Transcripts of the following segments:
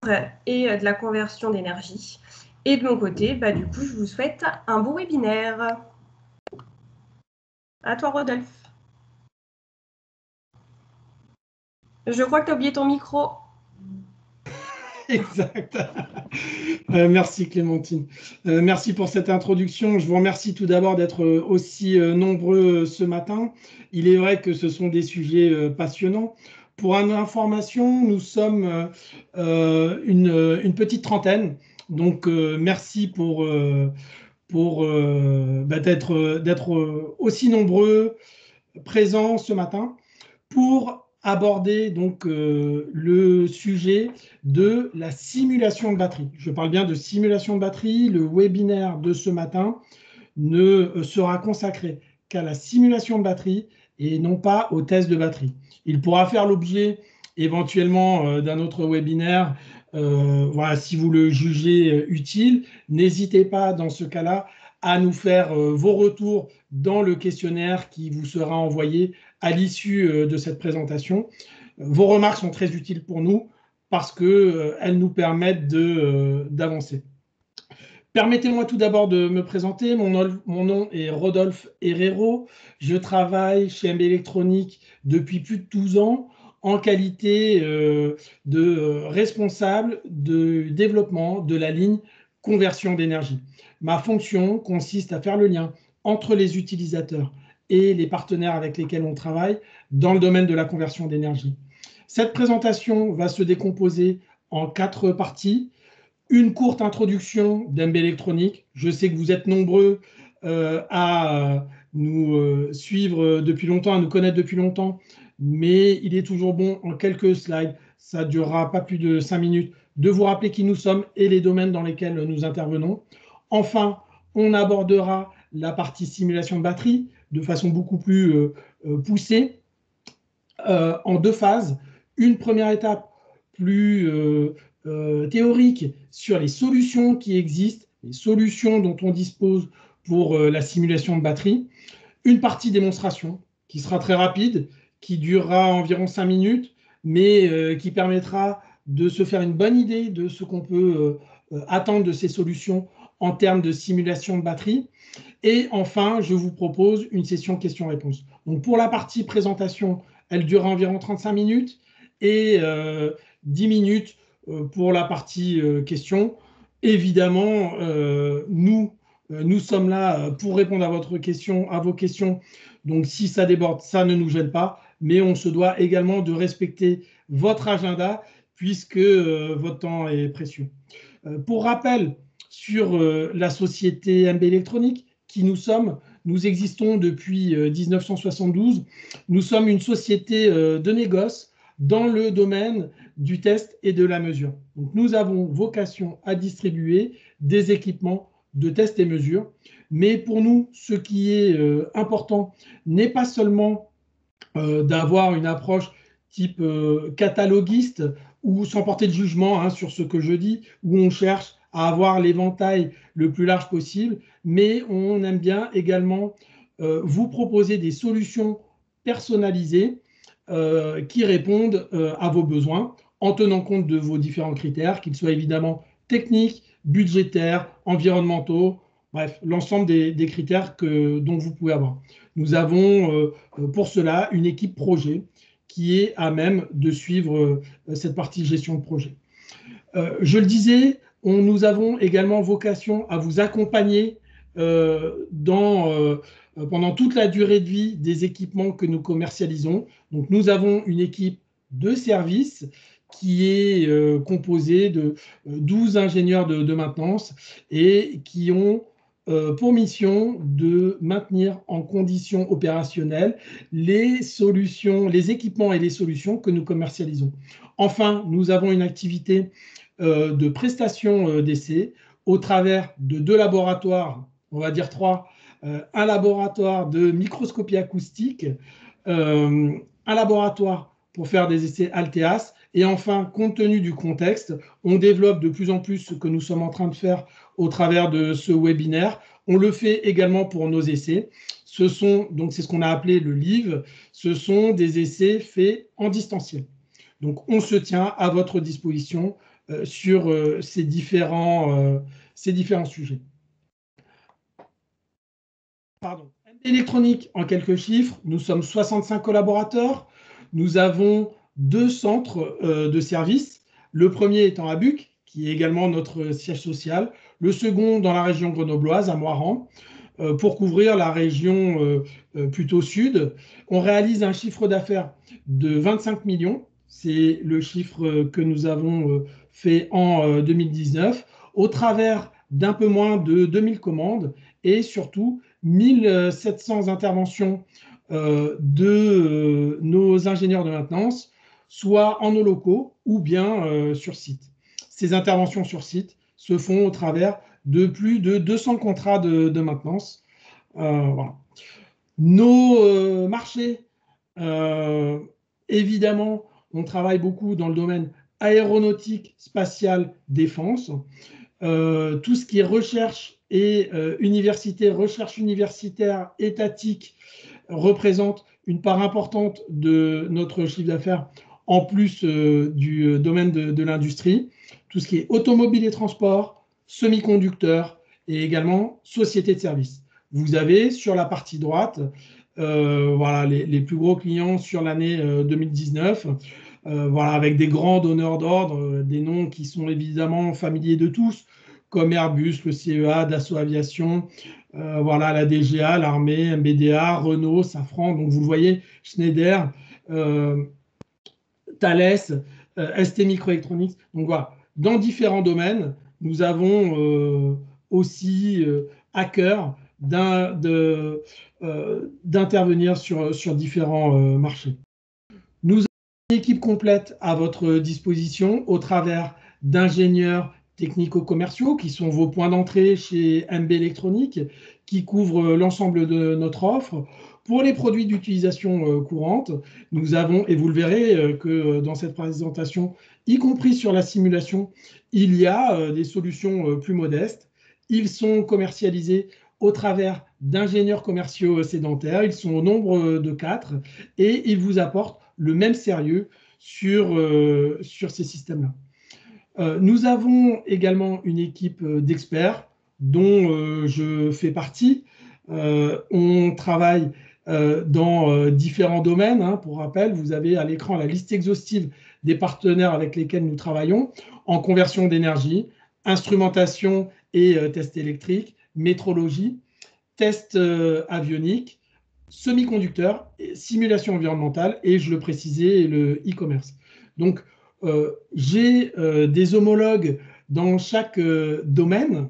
chiffres et de la conversion d'énergie. Et de mon côté, du coup, je vous souhaite un bon webinaire. À toi, Rodolphe. Je crois que tu as oublié ton micro. Exact. Merci Clémentine. Merci pour cette introduction. Je vous remercie tout d'abord d'être aussi nombreux ce matin. Il est vrai que ce sont des sujets passionnants. Pour information, nous sommes une petite trentaine. Donc merci d'être aussi nombreux présents ce matin pour aborder donc le sujet de la simulation de batterie. Je parle bien de simulation de batterie. Le webinaire de ce matin ne sera consacré qu'à la simulation de batterie et non pas au test de batterie. Il pourra faire l'objet éventuellement d'un autre webinaire. Voilà, si vous le jugez utile, n'hésitez pas dans ce cas-là à nous faire vos retours dans le questionnaire qui vous sera envoyé à l'issue de cette présentation. Vos remarques sont très utiles pour nous parce qu'elles nous permettent d'avancer. Permettez-moi tout d'abord de me présenter. Mon nom est Rodolphe Herrero. Je travaille chez MB Electronics depuis plus de 12 ans en qualité de responsable de développement de la ligne conversion d'énergie. Ma fonction consiste à faire le lien entre les utilisateurs et les partenaires avec lesquels on travaille dans le domaine de la conversion d'énergie. Cette présentation va se décomposer en 4 parties. Une courte introduction d'MB Electronics. Je sais que vous êtes nombreux à nous suivre depuis longtemps, à nous connaître depuis longtemps, mais il est toujours bon en quelques slides, ça ne durera pas plus de 5 minutes, de vous rappeler qui nous sommes et les domaines dans lesquels nous intervenons. Enfin, on abordera la partie simulation de batterie de façon beaucoup plus poussée, en 2 phases. Une première étape plus théorique sur les solutions qui existent, les solutions dont on dispose pour la simulation de batterie. Une partie démonstration qui sera très rapide, qui durera environ 5 minutes, mais qui permettra de se faire une bonne idée de ce qu'on peut attendre de ces solutions en termes de simulation de batterie. Et enfin, je vous propose une session questions-réponses. Donc pour la partie présentation, elle durera environ 35 minutes et 10 minutes pour la partie questions. Évidemment, nous sommes là pour répondre à vos questions. Donc si ça déborde, ça ne nous gêne pas, mais on se doit également de respecter votre agenda puisque votre temps est précieux. Pour rappel, sur la société MB Electronics, qui nous sommes, nous existons depuis 1972. Nous sommes une société de négoce dans le domaine du test et de la mesure. Donc, nous avons vocation à distribuer des équipements de test et mesure. Mais pour nous, ce qui est important n'est pas seulement d'avoir une approche type cataloguiste ou sans porter de jugement sur ce que je dis, où on cherche à avoir l'éventail le plus large possible, mais on aime bien également vous proposer des solutions personnalisées qui répondent à vos besoins en tenant compte de vos différents critères, qu'ils soient évidemment techniques, budgétaires, environnementaux, bref, l'ensemble des critères dont vous pouvez avoir. Nous avons pour cela une équipe projet qui est à même de suivre cette partie gestion de projet. Je le disais, nous avons également vocation à vous accompagner pendant toute la durée de vie des équipements que nous commercialisons. Donc, nous avons une équipe de service qui est composée de 12 ingénieurs de maintenance et qui ont pour mission de maintenir en condition opérationnelle les solutions, les équipements et les solutions que nous commercialisons. Enfin, nous avons une activité de prestation d'essais au travers de 2 laboratoires, on va dire 3, un laboratoire de microscopie acoustique, un laboratoire pour faire des essais Alteas, et enfin, compte tenu du contexte, on développe de plus en plus ce que nous sommes en train de faire au travers de ce webinaire. On le fait également pour nos essais. C'est ce qu'on a appelé le LIV. Ce sont des essais faits en distanciel. Donc, on se tient à votre disposition sur ces différents sujets. Pardon. Électronique, en quelques chiffres, nous sommes 65 collaborateurs. Nous avons 2 centres de services. Le premier étant à Buc, qui est également notre siège social. Le second dans la région grenobloise, à Moirans, pour couvrir la région plutôt sud. On réalise un chiffre d'affaires de 25 millions. C'est le chiffre que nous avons fait en 2019, au travers d'un peu moins de 2000 commandes et surtout 1700 interventions de nos ingénieurs de maintenance, soit en nos locaux ou bien sur site. Ces interventions sur site se font au travers de plus de 200 contrats de maintenance. Voilà. Nos marchés, évidemment, on travaille beaucoup dans le domaine aéronautique, spatial, défense. Tout ce qui est recherche et recherche universitaire étatique représente une part importante de notre chiffre d'affaires, en plus du domaine de l'industrie. Tout ce qui est automobile et transport, semi-conducteurs et également société de services. Vous avez sur la partie droite voilà, les plus gros clients sur l'année 2019, voilà, avec des grands donneurs d'ordre, des noms qui sont évidemment familiers de tous, comme Airbus, le CEA, Dassault Aviation, voilà, la DGA, l'armée, MBDA, Renault, Safran, donc vous le voyez, Schneider, Thales, ST Microelectronics. Donc voilà, dans différents domaines, nous avons aussi à cœur d'intervenir sur différents marchés. Nous avons une équipe complète à votre disposition au travers d'ingénieurs technico-commerciaux qui sont vos points d'entrée chez MB Électronique, qui couvrent l'ensemble de notre offre. Pour les produits d'utilisation courante, nous avons, et vous le verrez que dans cette présentation, y compris sur la simulation, il y a des solutions plus modestes. Ils sont commercialisés au travers d'ingénieurs commerciaux sédentaires. Ils sont au nombre de 4 et ils vous apportent le même sérieux sur ces systèmes-là. Nous avons également une équipe d'experts dont je fais partie. On travaille dans différents domaines. Hein. Pour rappel, vous avez à l'écran la liste exhaustive des partenaires avec lesquels nous travaillons en conversion d'énergie, instrumentation et tests électriques, métrologie, tests avioniques, semi-conducteurs, simulation environnementale et, je le précisais, le e-commerce. Donc, j'ai des homologues dans chaque domaine.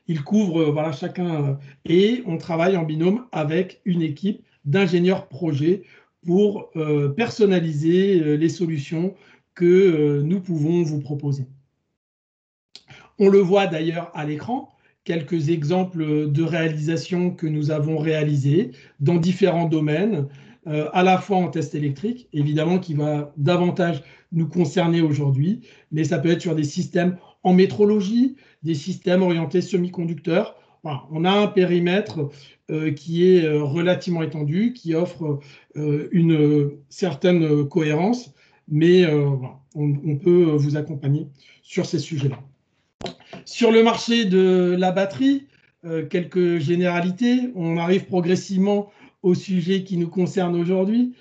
Ils couvrent voilà, chacun et on travaille en binôme avec une équipe d'ingénieurs projets pour personnaliser les solutions que nous pouvons vous proposer. On le voit d'ailleurs à l'écran, quelques exemples de réalisations que nous avons réalisées dans différents domaines, à la fois en test électrique, évidemment qui va davantage nous concerner aujourd'hui, mais ça peut être sur des systèmes en métrologie, des systèmes orientés semi-conducteurs. Voilà, on a un périmètre qui est relativement étendu, qui offre une certaine cohérence, mais voilà, on peut vous accompagner sur ces sujets-là. Sur le marché de la batterie, quelques généralités. On arrive progressivement au sujet qui nous concerne aujourd'hui.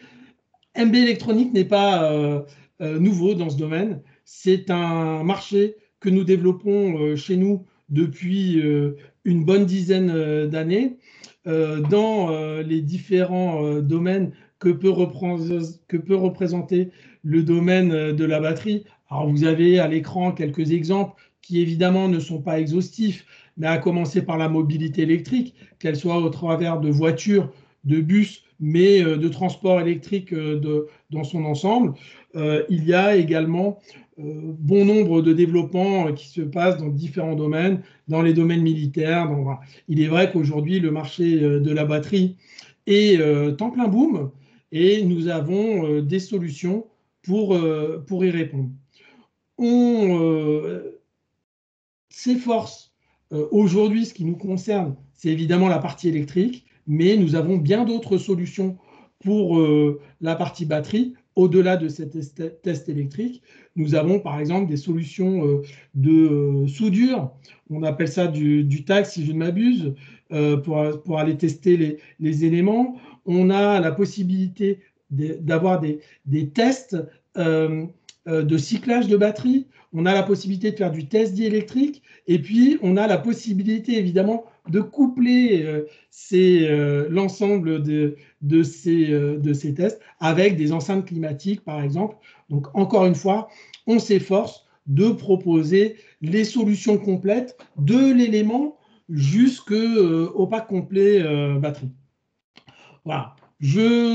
MB Électronique n'est pas nouveau dans ce domaine. C'est un marché que nous développons chez nous depuis une bonne dizaine d'années dans les différents domaines que peut représenter le domaine de la batterie. Alors vous avez à l'écran quelques exemples qui évidemment ne sont pas exhaustifs, mais à commencer par la mobilité électrique, qu'elle soit au travers de voitures, de bus, mais de transport électrique dans son ensemble. Il y a également bon nombre de développements qui se passent dans différents domaines, dans les domaines militaires. Voilà. Il est vrai qu'aujourd'hui, le marché de la batterie est en plein boom et nous avons des solutions pour y répondre. On s'efforce aujourd'hui, ce qui nous concerne, c'est évidemment la partie électrique, mais nous avons bien d'autres solutions pour la partie batterie, au-delà de ces tests électriques, nous avons par exemple des solutions de soudure. On appelle ça du tag, si je ne m'abuse, pour aller tester les éléments. On a la possibilité d'avoir des tests de cyclage de batterie. On a la possibilité de faire du test diélectrique. Et puis, on a la possibilité, évidemment, de coupler l'ensemble de ces tests avec des enceintes climatiques, par exemple. Donc, encore une fois, on s'efforce de proposer les solutions complètes de l'élément jusqu'au pack complet batterie. Voilà.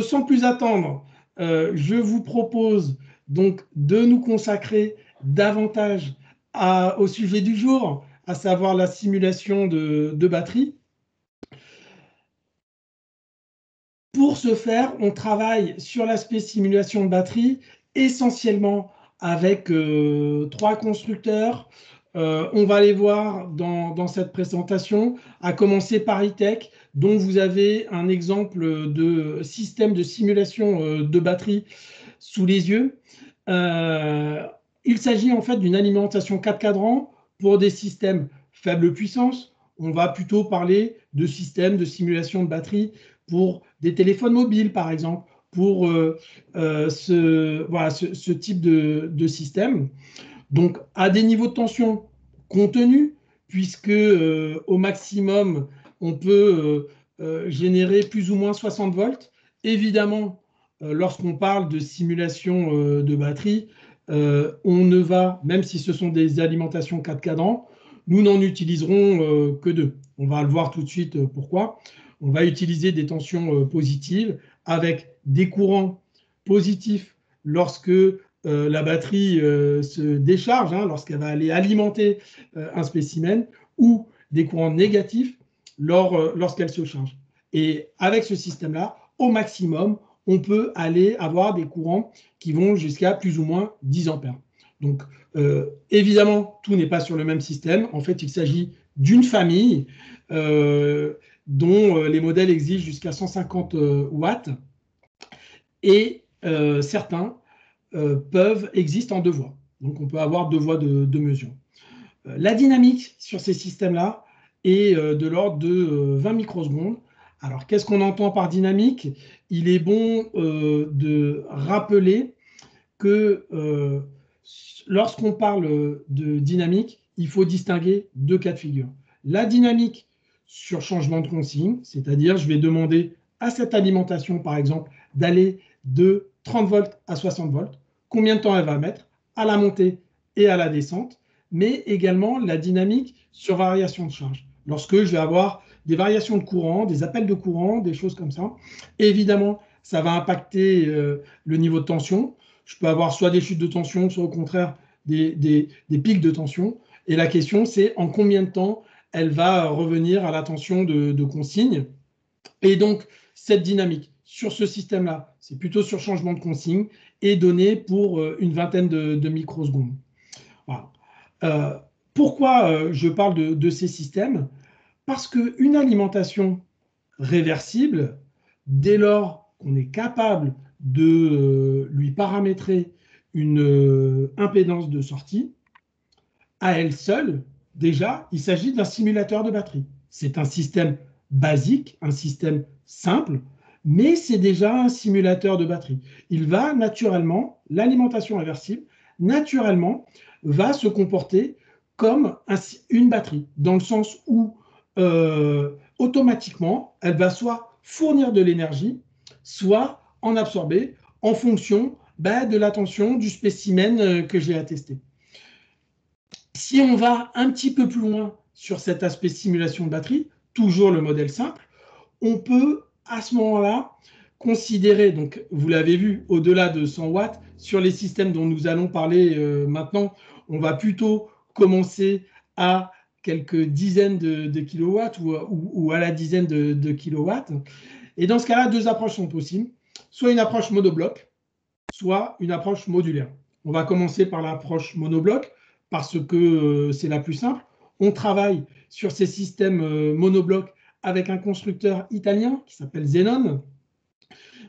Sans plus attendre, je vous propose donc de nous consacrer davantage au sujet du jour, à savoir la simulation de batterie. Pour ce faire, on travaille sur l'aspect simulation de batterie, essentiellement avec 3 constructeurs. On va les voir dans cette présentation, à commencer par E-Tech, dont vous avez un exemple de système de simulation de batterie sous les yeux. Il s'agit en fait d'une alimentation 4 cadrans pour des systèmes faible puissance. On va plutôt parler de systèmes de simulation de batterie pour des téléphones mobiles, par exemple, pour ce type de système. Donc, à des niveaux de tension contenus, puisque au maximum, on peut générer plus ou moins 60 volts. Évidemment, lorsqu'on parle de simulation de batterie, on ne va, même si ce sont des alimentations 4 cadrans, nous n'en utiliserons que 2. On va le voir tout de suite pourquoi. On va utiliser des tensions positives avec des courants positifs lorsque la batterie se décharge, lorsqu'elle va aller alimenter un spécimen, ou des courants négatifs lorsqu'elle se charge. Et avec ce système-là, au maximum, on peut aller avoir des courants qui vont jusqu'à plus ou moins 10 ampères. Donc, évidemment, tout n'est pas sur le même système. En fait, il s'agit d'une famille dont les modèles exigent jusqu'à 150 watts. Et certains existent en 2 voies. Donc, on peut avoir 2 voies de mesure. La dynamique sur ces systèmes-là est de l'ordre de 20 microsecondes. Alors, qu'est-ce qu'on entend par dynamique? Il est bon de rappeler que lorsqu'on parle de dynamique, il faut distinguer 2 cas de figure. La dynamique sur changement de consigne, c'est-à-dire je vais demander à cette alimentation, par exemple, d'aller de 30 volts à 60 volts. Combien de temps elle va mettre à la montée et à la descente, mais également la dynamique sur variation de charge. Lorsque je vais avoir des variations de courant, des appels de courant, des choses comme ça, et évidemment, ça va impacter le niveau de tension. Je peux avoir soit des chutes de tension, soit au contraire des pics de tension. Et la question, c'est en combien de temps elle va revenir à la tension de consigne. Et donc, cette dynamique sur ce système-là, c'est plutôt sur changement de consigne, est donnée pour une vingtaine de microsecondes. Voilà. Pourquoi je parle de ces systèmes? Parce qu'une alimentation réversible, dès lors qu'on est capable de lui paramétrer une impédance de sortie, à elle seule, déjà, il s'agit d'un simulateur de batterie. C'est un système basique, un système simple, mais c'est déjà un simulateur de batterie. Il va naturellement, l'alimentation réversible, naturellement, va se comporter comme une batterie, dans le sens où automatiquement, elle va soit fournir de l'énergie, soit en absorber en fonction de la tension du spécimen que j'ai à tester. Si on va un petit peu plus loin sur cet aspect simulation de batterie, toujours le modèle simple, on peut à ce moment-là considérer, donc vous l'avez vu, au-delà de 100 watts, sur les systèmes dont nous allons parler maintenant, on va plutôt commencer à quelques dizaines de kilowatts ou à la dizaine de kilowatts. Et dans ce cas-là, 2 approches sont possibles, soit une approche monobloc, soit une approche modulaire. On va commencer par l'approche monobloc parce que c'est la plus simple. On travaille sur ces systèmes monoblocs avec un constructeur italien qui s'appelle Xenon.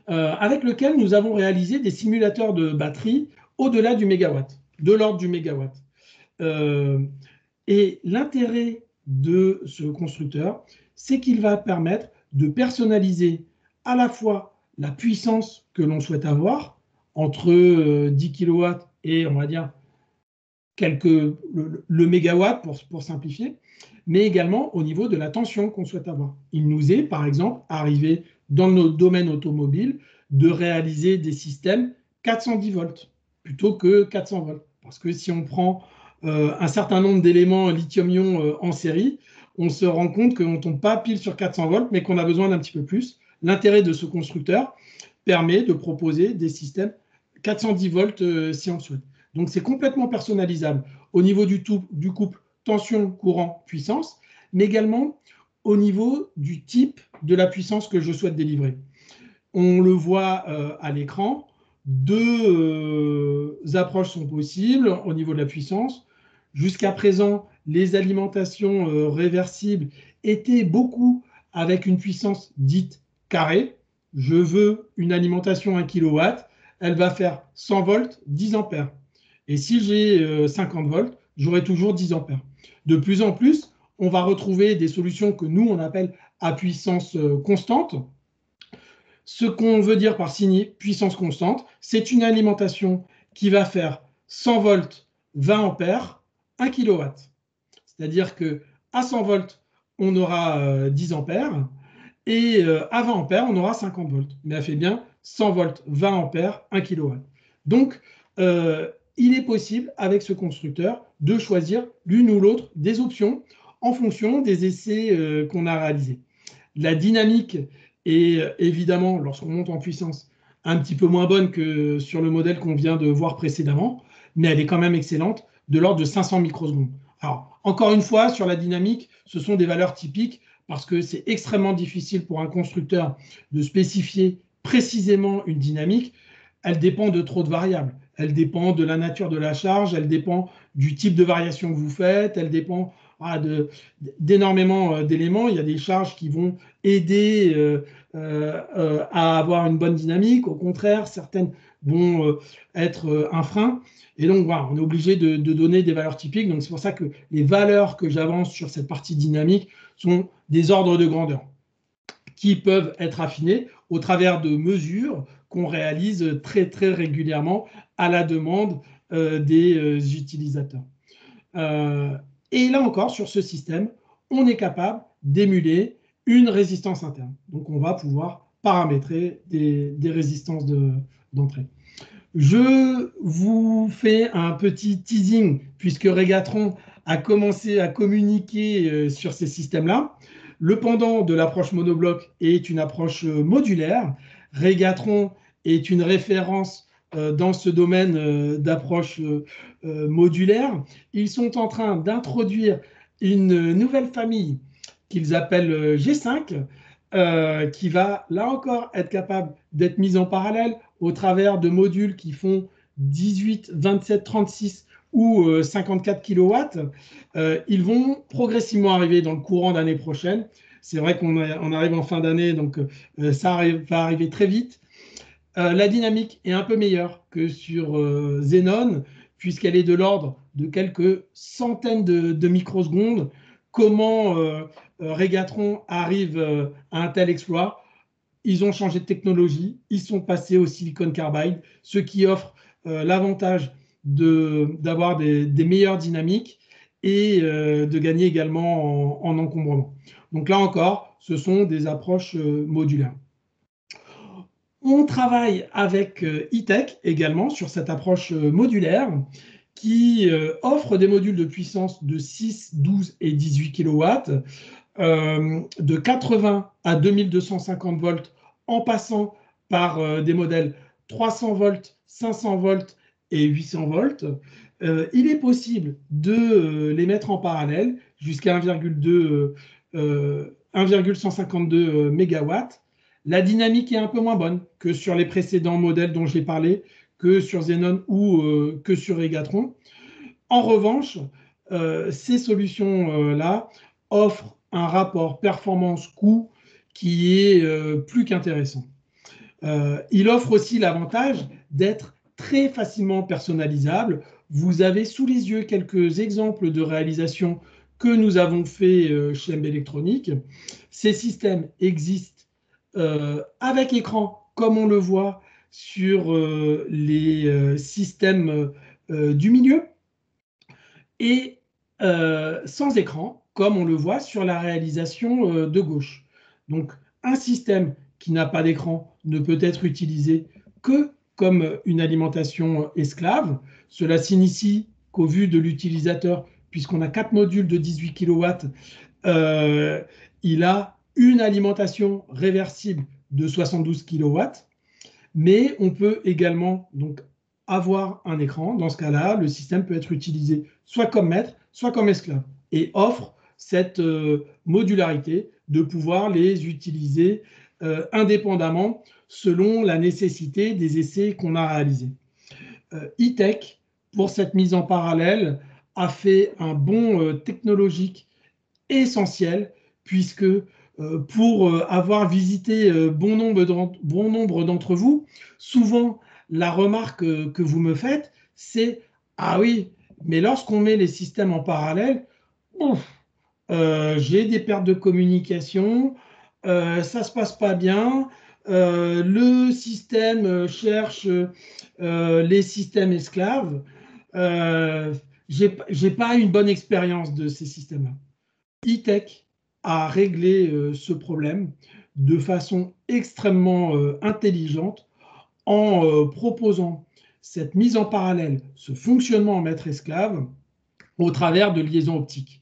avec lequel nous avons réalisé des simulateurs de batterie au-delà du mégawatt, de l'ordre du mégawatt. Et l'intérêt de ce constructeur, c'est qu'il va permettre de personnaliser à la fois la puissance que l'on souhaite avoir, entre 10 kW et, on va dire, le mégawatt pour simplifier, mais également au niveau de la tension qu'on souhaite avoir. Il nous est, par exemple, arrivé dans notre domaine automobile de réaliser des systèmes 410 volts plutôt que 400 volts. Parce que si on prend un certain nombre d'éléments lithium-ion en série, on se rend compte qu'on ne tombe pas pile sur 400 volts, mais qu'on a besoin d'un petit peu plus. L'intérêt de ce constructeur permet de proposer des systèmes 410 volts si on le souhaite. Donc, c'est complètement personnalisable au niveau du couple tension, courant, puissance, mais également au niveau du type de la puissance que je souhaite délivrer. On le voit à l'écran, deux approches sont possibles au niveau de la puissance. Jusqu'à présent, les alimentations réversibles étaient beaucoup avec une puissance dite carrée. Je veux une alimentation 1 kW, elle va faire 100 volts, 10 ampères. Et si j'ai 50 volts, j'aurai toujours 10 ampères. De plus en plus, on va retrouver des solutions que nous, on appelle à puissance constante. Ce qu'on veut dire par puissance constante, c'est une alimentation qui va faire 100 volts, 20 ampères, 1 kW. C'est-à-dire qu'à 100 volts, on aura 10 ampères et à 20 ampères, on aura 50 volts. Mais elle fait bien 100 volts, 20 ampères, 1 kW. Donc, il est possible, avec ce constructeur, de choisir l'une ou l'autre des options en fonction des essais qu'on a réalisés. La dynamique est évidemment, lorsqu'on monte en puissance, un petit peu moins bonne que sur le modèle qu'on vient de voir précédemment, mais elle est quand même excellente, de l'ordre de 500 microsecondes. Alors, encore une fois, sur la dynamique, ce sont des valeurs typiques parce que c'est extrêmement difficile pour un constructeur de spécifier précisément une dynamique. Elle dépend de trop de variables. Elle dépend de la nature de la charge, elle dépend du type de variation que vous faites, elle dépend d'énormément d'éléments. Il y a des charges qui vont aider à avoir une bonne dynamique. Au contraire, certaines vont être un frein. Et donc, voilà, on est obligé de donner des valeurs typiques. Donc, c'est pour ça que les valeurs que j'avance sur cette partie dynamique sont des ordres de grandeur qui peuvent être affinés au travers de mesures qu'on réalise très, très régulièrement à la demande des utilisateurs. Et là encore, sur ce système, on est capable d'émuler une résistance interne. Donc, on va pouvoir paramétrer des résistances d'entrée. Je vous fais un petit teasing, puisque Régatron a commencé à communiquer sur ces systèmes-là. Le pendant de l'approche monobloc est une approche modulaire. Régatron est une référence dans ce domaine d'approche modulaire. Ils sont en train d'introduire une nouvelle famille qu'ils appellent G5, qui va, là encore, être capable d'être mise en parallèle au travers de modules qui font 18, 27, 36 ou 54 kW. Ils vont progressivement arriver dans le courant d'année prochaine. C'est vrai qu'on arrive en fin d'année, donc ça va arriver très vite. La dynamique est un peu meilleure que sur Xenon, puisqu'elle est de l'ordre de quelques centaines de microsecondes. Comment Régatron arrive à un tel exploit? Ils ont changé de technologie, ils sont passés au silicon carbide, ce qui offre l'avantage d'avoir des meilleures dynamiques et de gagner également en encombrement. Donc là encore, ce sont des approches modulaires. On travaille avec E-Tech également sur cette approche modulaire qui offre des modules de puissance de 6, 12 et 18 kW, de 80 à 2250 volts en passant par des modèles 300 volts, 500 volts et 800 volts. Il est possible de les mettre en parallèle jusqu'à 1,152 MW. La dynamique est un peu moins bonne que sur les précédents modèles dont j'ai parlé, que sur Xenon ou que sur Régatron. En revanche, ces solutions-là offrent un rapport performance-coût qui est plus qu'intéressant. Il offre aussi l'avantage d'être très facilement personnalisable. Vous avez sous les yeux quelques exemples de réalisations que nous avons fait chez MB Electronics. Ces systèmes existent avec écran, comme on le voit sur les systèmes du milieu, et sans écran, comme on le voit sur la réalisation de gauche. Donc, un système qui n'a pas d'écran ne peut être utilisé que comme une alimentation esclave. Cela signifie qu'au vu de l'utilisateur, puisqu'on a 4 modules de 18 kW, il a une alimentation réversible de 72 kW, mais on peut également donc avoir un écran. Dans ce cas-là, le système peut être utilisé soit comme maître, soit comme esclave, et offre cette modularité de pouvoir les utiliser indépendamment selon la nécessité des essais qu'on a réalisés. E-Tech, pour cette mise en parallèle, a fait un bond technologique essentiel, puisque pour avoir visité bon nombre d'entre vous, souvent la remarque que vous me faites, c'est « Ah oui, mais lorsqu'on met les systèmes en parallèle, j'ai des pertes de communication, ça ne se passe pas bien, le système cherche les systèmes esclaves, j'ai pas une bonne expérience de ces systèmes-là. » E-Tech a réglé ce problème de façon extrêmement intelligente en proposant cette mise en parallèle, ce fonctionnement en maître-esclave au travers de liaisons optiques.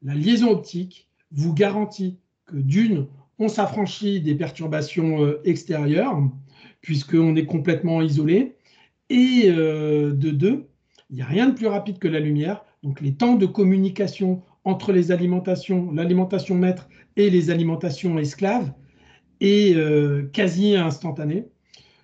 La liaison optique vous garantit que d'une, on s'affranchit des perturbations extérieures, puisqu'on est complètement isolé, et de deux, il n'y a rien de plus rapide que la lumière, donc les temps de communication entre l'alimentation maître et les alimentations esclaves est quasi instantané,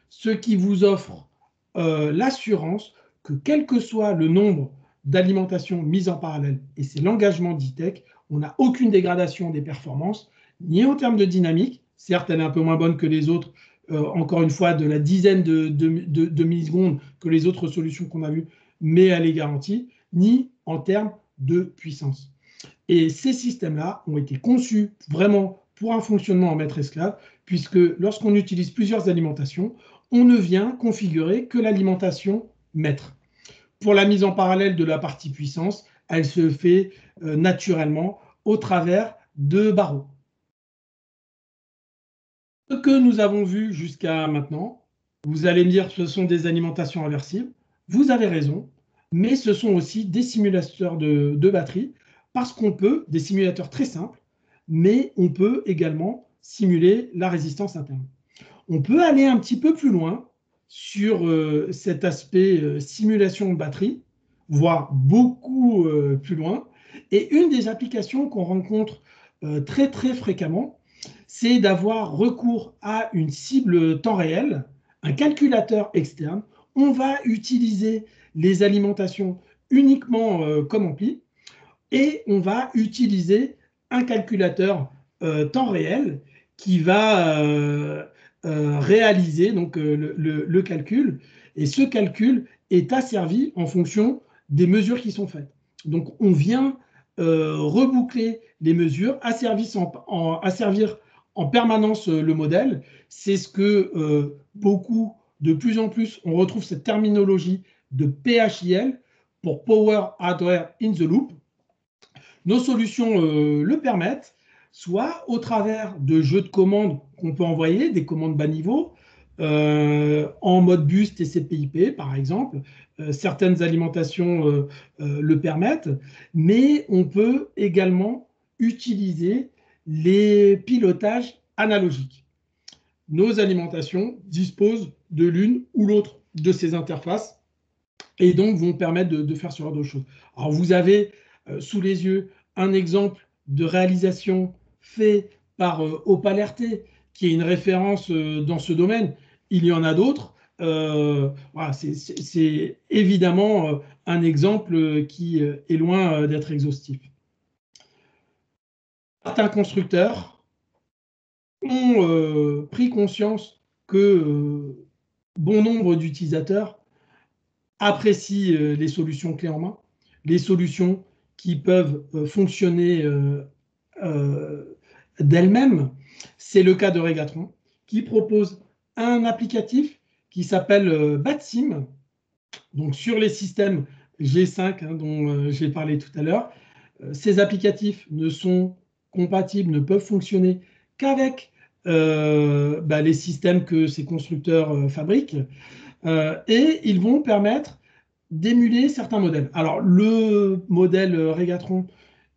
ce qui vous offre l'assurance que quel que soit le nombre d'alimentations mises en parallèle, et c'est l'engagement d'e-Tech, on n'a aucune dégradation des performances, ni en termes de dynamique, certes elle est un peu moins bonne que les autres, encore une fois de la dizaine de millisecondes que les autres solutions qu'on a vues, mais elle est garantie, ni en termes de puissance. Et ces systèmes-là ont été conçus vraiment pour un fonctionnement en maître-esclave, puisque lorsqu'on utilise plusieurs alimentations, on ne vient configurer que l'alimentation maître. Pour la mise en parallèle de la partie puissance, elle se fait naturellement au travers de barreaux. Ce que nous avons vu jusqu'à maintenant, vous allez me dire que ce sont des alimentations inversibles. Vous avez raison, mais ce sont aussi des simulateurs de batterie, parce qu'on peut, des simulateurs très simples, mais on peut également simuler la résistance interne. On peut aller un petit peu plus loin sur cet aspect simulation de batterie, voire beaucoup plus loin. Et une des applications qu'on rencontre très fréquemment, c'est d'avoir recours à une cible temps réel, un calculateur externe. On va utiliser les alimentations uniquement comme ampli, et on va utiliser un calculateur temps réel qui va réaliser donc, le calcul. Et ce calcul est asservi en fonction des mesures qui sont faites. Donc, on vient reboucler les mesures, asservir en permanence le modèle. C'est ce que de plus en plus, on retrouve cette terminologie de PHIL pour Power Hardware in the Loop. Nos solutions le permettent, soit au travers de jeux de commandes qu'on peut envoyer, des commandes bas niveau, en mode bus TCP/IP par exemple. Certaines alimentations le permettent, mais on peut également utiliser les pilotages analogiques. Nos alimentations disposent de l'une ou l'autre de ces interfaces et donc vont permettre de faire ce genre de choses. Alors vous avez sous les yeux un exemple de réalisation fait par Opal RT, qui est une référence dans ce domaine. Il y en a d'autres. Voilà, c'est évidemment un exemple qui est loin d'être exhaustif. Certains constructeurs ont pris conscience que bon nombre d'utilisateurs apprécient les solutions clés en main, les solutions qui peuvent fonctionner d'elles-mêmes. C'est le cas de Regatron, qui propose un applicatif qui s'appelle BatSim, donc sur les systèmes G5 dont j'ai parlé tout à l'heure. Ces applicatifs ne sont compatibles, ne peuvent fonctionner qu'avec les systèmes que ces constructeurs fabriquent. Et ils vont permettre d'émuler certains modèles. Alors, le modèle Regatron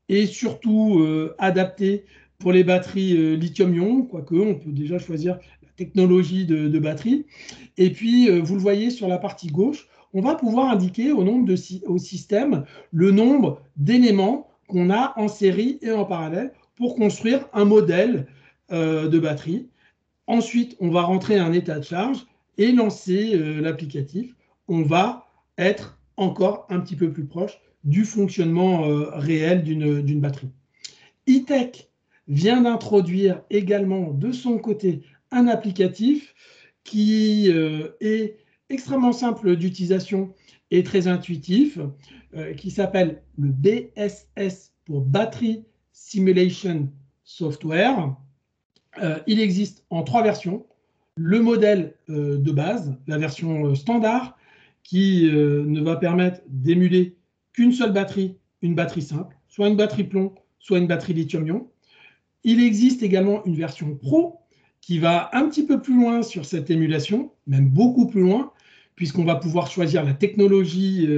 est surtout adapté pour les batteries lithium-ion, quoique on peut déjà choisir la technologie de batterie. Et puis, vous le voyez sur la partie gauche, on va pouvoir indiquer au système le nombre d'éléments qu'on a en série et en parallèle pour construire un modèle de batterie. Ensuite, on va rentrer un état de charge et lancer l'applicatif. On va être encore un petit peu plus proche du fonctionnement réel d'une batterie. E-Tech vient d'introduire également de son côté un applicatif qui est extrêmement simple d'utilisation et très intuitif, qui s'appelle le BSS pour Battery Simulation Software. Il existe en 3 versions. Le modèle de base, la version standard, qui ne va permettre d'émuler qu'une seule batterie, une batterie simple, soit une batterie plomb, soit une batterie lithium-ion. Il existe également une version pro qui va un petit peu plus loin sur cette émulation, même beaucoup plus loin, puisqu'on va pouvoir choisir la technologie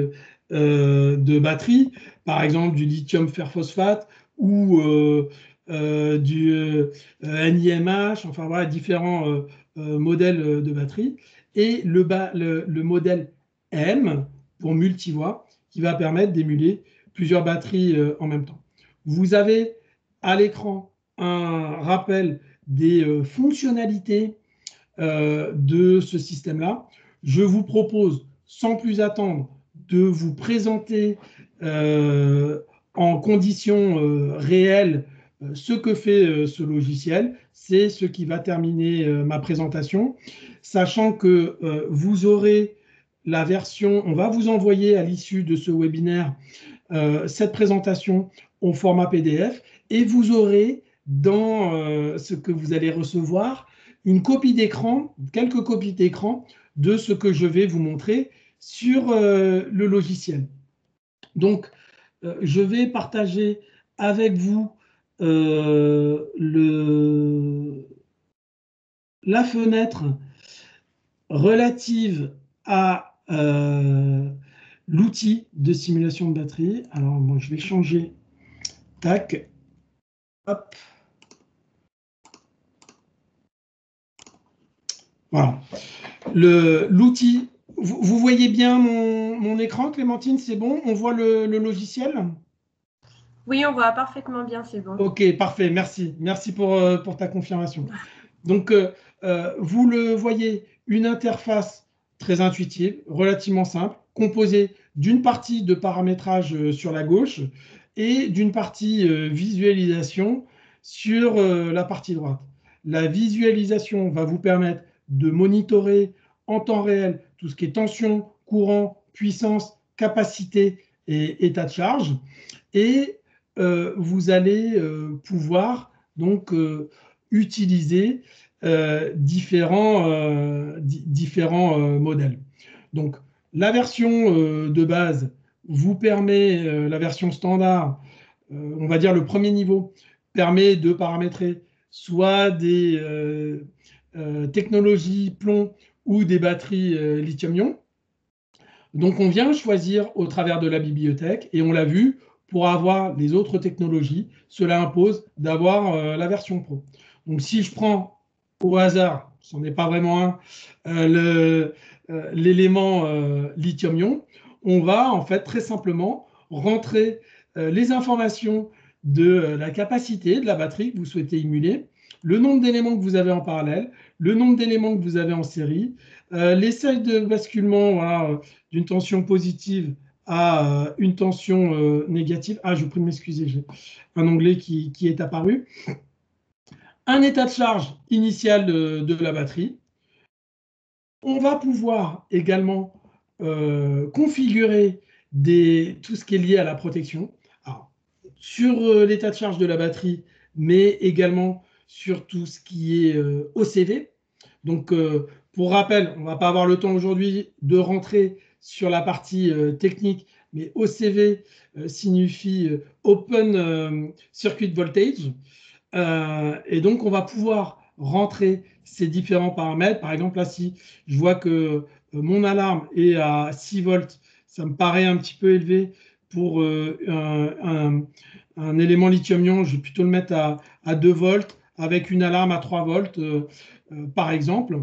de batterie, par exemple du lithium fer phosphate ou du NIMH, enfin voilà, différents modèles de batterie, et le modèle M pour multivoie, qui va permettre d'émuler plusieurs batteries en même temps. Vous avez à l'écran un rappel des fonctionnalités de ce système-là. Je vous propose, sans plus attendre, de vous présenter en conditions réelles ce que fait ce logiciel. C'est ce qui va terminer ma présentation, sachant que vous aurez la version, on va vous envoyer à l'issue de ce webinaire cette présentation au format PDF et vous aurez dans ce que vous allez recevoir une copie d'écran, quelques copies d'écran de ce que je vais vous montrer sur le logiciel. Donc, je vais partager avec vous la fenêtre relative à l'outil de simulation de batterie. Alors, moi, je vais changer. Tac. Hop. Voilà. L'outil, vous voyez bien mon écran, Clémentine, c'est bon? On voit le logiciel? Oui, on voit parfaitement bien, c'est bon. Ok, parfait, merci. Merci pour ta confirmation. Donc, vous le voyez, une interface très intuitive, relativement simple, composée d'une partie de paramétrage sur la gauche et d'une partie visualisation sur la partie droite. La visualisation va vous permettre de monitorer en temps réel tout ce qui est tension, courant, puissance, capacité et état de charge. Et vous allez pouvoir donc utiliser différents modèles. Donc, la version de base vous permet, la version standard, on va dire le premier niveau, permet de paramétrer soit des technologies plomb ou des batteries lithium-ion. Donc, on vient choisir au travers de la bibliothèque, et on l'a vu, pour avoir les autres technologies, cela impose d'avoir la version pro. Donc, si je prends au hasard, ce n'est pas vraiment l'élément lithium-ion, on va en fait très simplement rentrer les informations de la capacité de la batterie que vous souhaitez émuler, le nombre d'éléments que vous avez en parallèle, le nombre d'éléments que vous avez en série, les seuils de basculement voilà, d'une tension positive à une tension négative. Ah, je vous prie de m'excuser, j'ai un onglet qui est apparu. Un état de charge initial de la batterie, On va pouvoir également configurer tout ce qui est lié à la protection. Alors, sur l'état de charge de la batterie, mais également sur tout ce qui est OCV. Donc, pour rappel, on ne va pas avoir le temps aujourd'hui de rentrer sur la partie technique, mais OCV signifie Open Circuit Voltage. Et donc, on va pouvoir rentrer ces différents paramètres. Par exemple, là, si je vois que mon alarme est à 6 volts, ça me paraît un petit peu élevé pour un élément lithium-ion. Je vais plutôt le mettre à 2 volts avec une alarme à 3 volts, par exemple.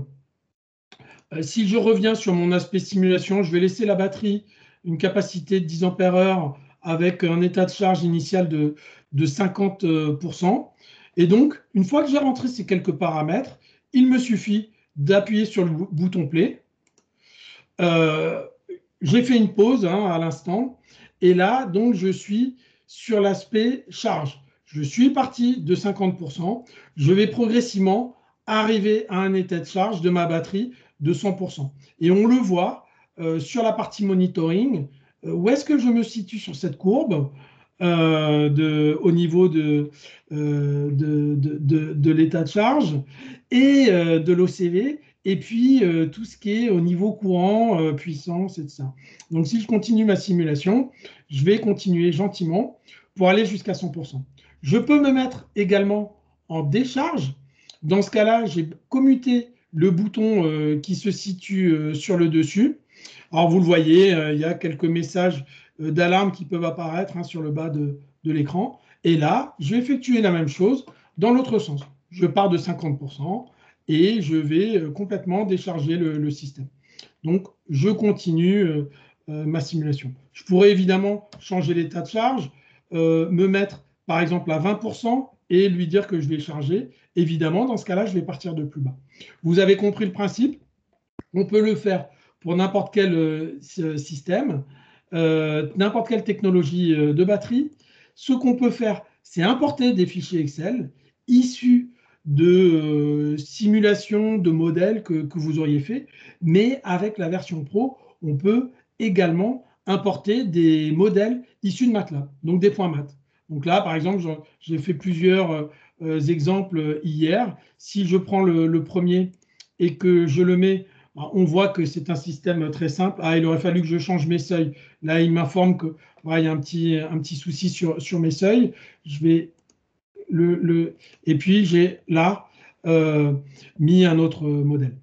Si je reviens sur mon aspect simulation, je vais laisser la batterie une capacité de 10 ampères-heure avec un état de charge initial de 50%. Et donc, une fois que j'ai rentré ces quelques paramètres, il me suffit d'appuyer sur le bouton Play. J'ai fait une pause à l'instant. Et là, donc, je suis sur l'aspect charge. Je suis parti de 50%. Je vais progressivement arriver à un état de charge de ma batterie de 100%. Et on le voit sur la partie monitoring, où est-ce que je me situe sur cette courbe au niveau de l'état de charge et de l'OCV, et puis tout ce qui est au niveau courant, puissance, etc. Donc si je continue ma simulation, je vais continuer gentiment pour aller jusqu'à 100%. Je peux me mettre également en décharge. Dans ce cas-là, j'ai commuté le bouton qui se situe sur le dessus. Alors vous le voyez, il y a quelques messages d'alarme qui peuvent apparaître sur le bas de l'écran. Et là, je vais effectuer la même chose dans l'autre sens. Je pars de 50% et je vais complètement décharger le système. Donc, je continue ma simulation. Je pourrais évidemment changer l'état de charge, me mettre par exemple à 20% et lui dire que je vais charger. Évidemment, dans ce cas-là, je vais partir de plus bas. Vous avez compris le principe. On peut le faire pour n'importe quel système, n'importe quelle technologie de batterie. Ce qu'on peut faire, c'est importer des fichiers Excel issus de simulations de modèles que vous auriez fait, mais avec la version Pro, on peut également importer des modèles issus de MATLAB, donc des points maths. Donc là, par exemple, j'ai fait plusieurs exemples hier. Si je prends le premier et que je le mets, on voit que c'est un système très simple. Ah, il aurait fallu que je change mes seuils. Là, il m'informe qu'il y a un petit souci sur mes seuils. Je vais et puis, j'ai là mis un autre modèle.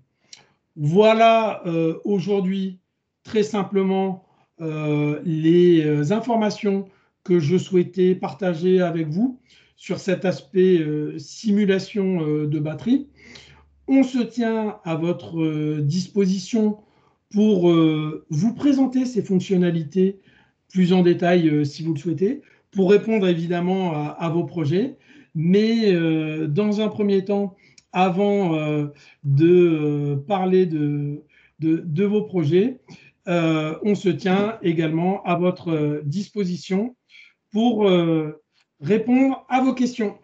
Voilà aujourd'hui, très simplement, les informations que je souhaitais partager avec vous sur cet aspect simulation de batterie. On se tient à votre disposition pour vous présenter ces fonctionnalités plus en détail si vous le souhaitez, pour répondre évidemment à vos projets. Mais dans un premier temps, avant de parler de vos projets, on se tient également à votre disposition pour répondre à vos questions.